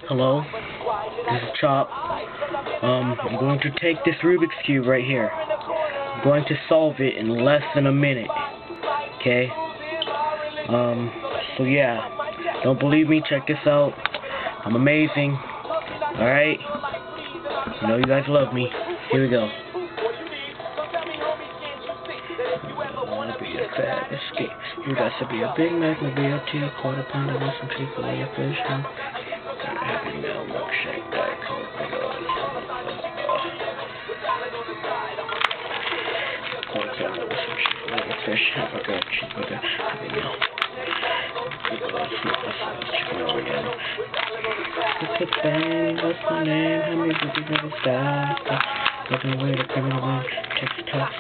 Hello, this is Chop. I'm going to take this Rubik's Cube right here. I'm going to solve it in less than a minute. Okay? So yeah. Don't believe me? Check this out. I'm amazing. Alright? You know you guys love me. Here we go. You got to be a Big Mac, maybe a tea, quarter pounder with some Chick-fil-A fish, and Happy Meal milkshake, Diet Coke, quarter pounder with some Chick-fil-A fish, hamburger, cheeseburger, Happy Meal. Chicken again. It's a bang, what's my name? How many boobies never stop? Looking away, the criminal man, takes the tops.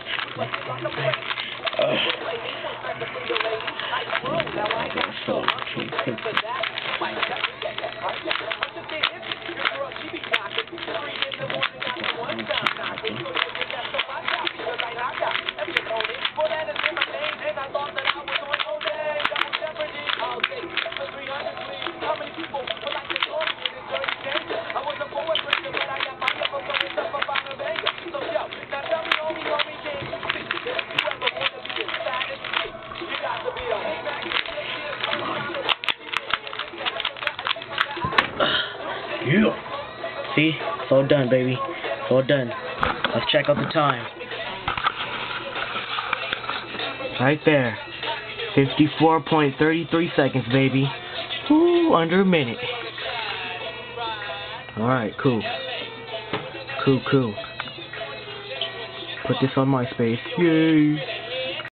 Yeah. See? It's all done, baby. It's all done. Let's check out the time. Right there. 54.33 seconds, baby. Ooh, under a minute. Alright, cool. Cool. Put this on MySpace. Yay.